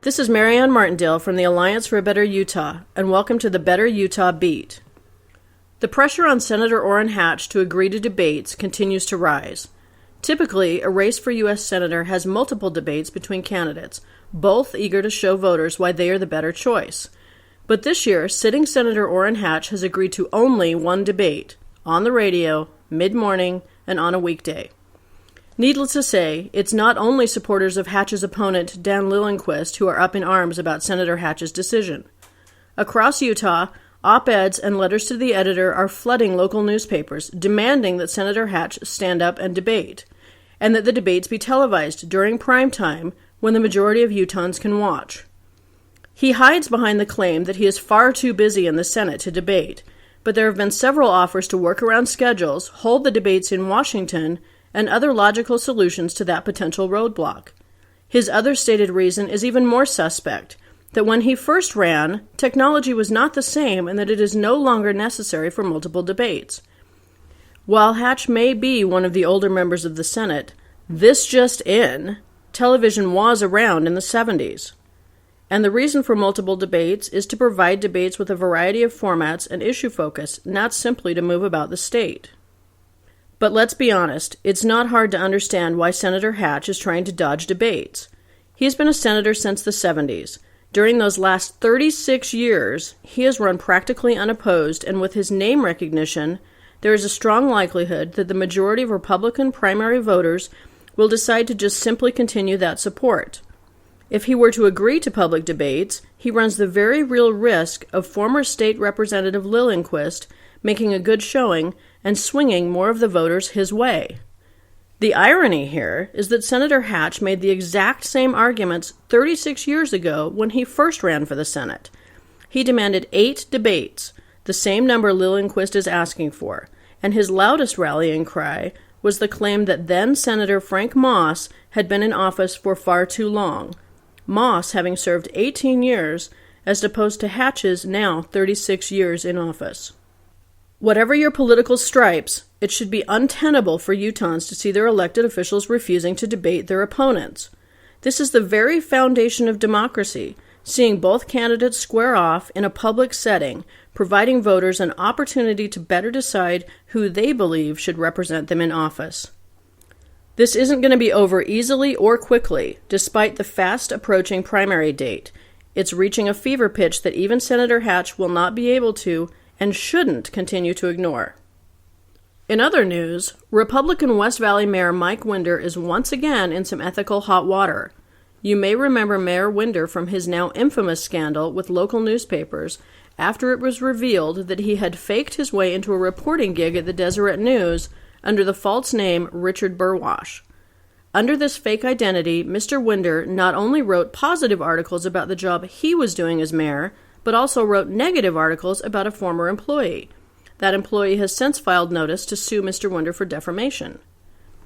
This is Marianne Martindale from the Alliance for a Better Utah, and welcome to the Better Utah Beat. The pressure on Senator Orrin Hatch to agree to debates continues to rise. Typically, a race for U.S. Senator has multiple debates between candidates, both eager to show voters why they are the better choice. But this year, sitting Senator Orrin Hatch has agreed to only one debate, on the radio, mid-morning, and on a weekday. Needless to say, it's not only supporters of Hatch's opponent, Dan Lillenquist, who are up in arms about Senator Hatch's decision. Across Utah, op-eds and letters to the editor are flooding local newspapers, demanding that Senator Hatch stand up and debate, and that the debates be televised during prime time when the majority of Utahns can watch. He hides behind the claim that he is far too busy in the Senate to debate, but there have been several offers to work around schedules, hold the debates in Washington, and other logical solutions to that potential roadblock. His other stated reason is even more suspect, that when he first ran, technology was not the same and that it is no longer necessary for multiple debates. While Hatch may be one of the older members of the Senate, this just in, television was around in the 70s. And the reason for multiple debates is to provide debates with a variety of formats and issue focus, not simply to move about the state. But let's be honest, it's not hard to understand why Senator Hatch is trying to dodge debates. He's been a senator since the 70s. During those last 36 years, he has run practically unopposed, and with his name recognition, there is a strong likelihood that the majority of Republican primary voters will decide to just simply continue that support. If he were to agree to public debates, he runs the very real risk of former state representative Lillenquist making a good showing and swinging more of the voters his way. The irony here is that Senator Hatch made the exact same arguments 36 years ago when he first ran for the Senate. He demanded 8 debates, the same number Lillenquist is asking for, and his loudest rallying cry was the claim that then-Senator Frank Moss had been in office for far too long, Moss having served 18 years as opposed to Hatch's now 36 years in office. Whatever your political stripes, it should be untenable for Utahns to see their elected officials refusing to debate their opponents. This is the very foundation of democracy, seeing both candidates square off in a public setting, providing voters an opportunity to better decide who they believe should represent them in office. This isn't going to be over easily or quickly, despite the fast approaching primary date. It's reaching a fever pitch that even Senator Hatch will not be able to and shouldn't continue to ignore. In other news, Republican West Valley Mayor Mike Winder is once again in some ethical hot water. You may remember Mayor Winder from his now infamous scandal with local newspapers after it was revealed that he had faked his way into a reporting gig at the Deseret News under the false name Richard Burwash. Under this fake identity, Mr. Winder not only wrote positive articles about the job he was doing as mayor, but also wrote negative articles about a former employee. That employee has since filed notice to sue Mr. Winder for defamation.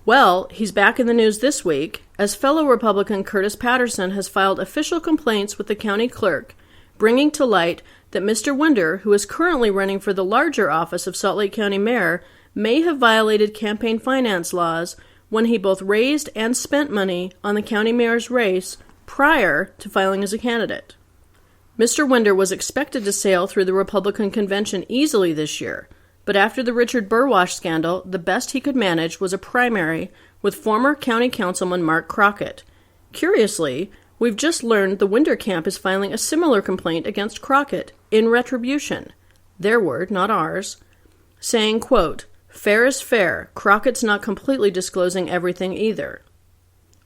Well, he's back in the news this week, as fellow Republican Curtis Patterson has filed official complaints with the county clerk, bringing to light that Mr. Winder, who is currently running for the larger office of Salt Lake County Mayor, may have violated campaign finance laws when he both raised and spent money on the county mayor's race prior to filing as a candidate. Mr. Winder was expected to sail through the Republican convention easily this year, but after the Richard Burwash scandal, the best he could manage was a primary with former county councilman Mark Crockett. Curiously, we've just learned the Winder camp is filing a similar complaint against Crockett in retribution, their word, not ours, saying, quote, "Fair is fair, Crockett's not completely disclosing everything either."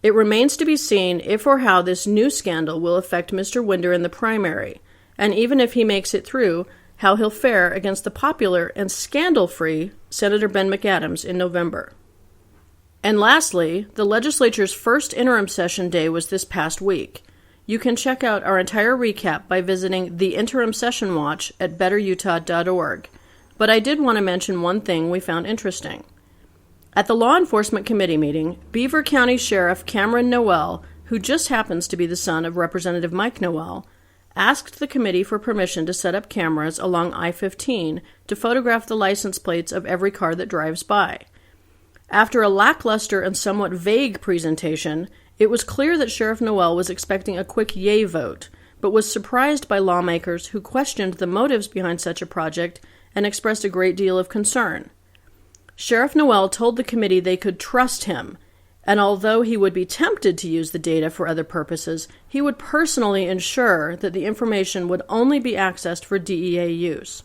It remains to be seen if or how this new scandal will affect Mr. Winder in the primary, and even if he makes it through, how he'll fare against the popular and scandal-free Senator Ben McAdams in November. And lastly, the legislature's first interim session day was this past week. You can check out our entire recap by visiting the Interim Session Watch at betterutah.org, but I did want to mention one thing we found interesting. At the Law Enforcement Committee meeting, Beaver County Sheriff Orrin Noel, who just happens to be the son of Representative Mike Noel, asked the committee for permission to set up cameras along I15 to photograph the license plates of every car that drives by. After a lackluster and somewhat vague presentation, It was clear that Sheriff Noel was expecting a quick yay vote, but was surprised by lawmakers who questioned the motives behind such a project and expressed a great deal of concern. Sheriff Noel told the committee they could trust him, and although he would be tempted to use the data for other purposes, he would personally ensure that the information would only be accessed for DEA use.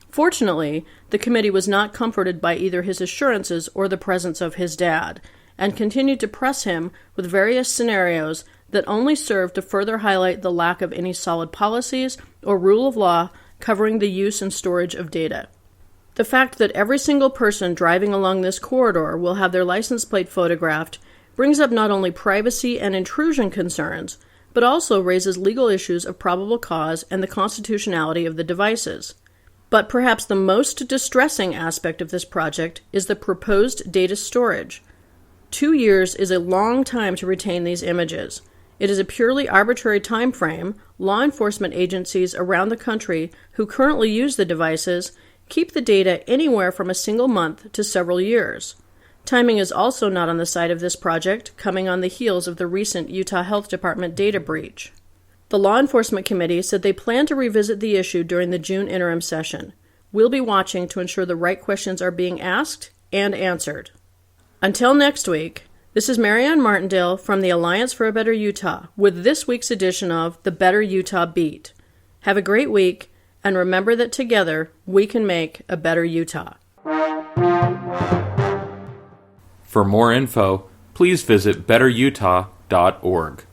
Fortunately, the committee was not comforted by either his assurances or the presence of his dad, and continued to press him with various scenarios that only served to further highlight the lack of any solid policies or rule of law covering the use and storage of data. The fact that every single person driving along this corridor will have their license plate photographed brings up not only privacy and intrusion concerns, but also raises legal issues of probable cause and the constitutionality of the devices. But perhaps the most distressing aspect of this project is the proposed data storage. 2 years is a long time to retain these images. It is a purely arbitrary time frame. Law enforcement agencies around the country who currently use the devices keep the data anywhere from a single month to several years. Timing is also not on the side of this project, coming on the heels of the recent Utah Health Department data breach. The Law Enforcement Committee said they plan to revisit the issue during the June interim session. We'll be watching to ensure the right questions are being asked and answered. Until next week, this is Marianne Martindale from the Alliance for a Better Utah with this week's edition of the Better Utah Beat. Have a great week, and remember that together we can make a better Utah. For more info, please visit betterutah.org.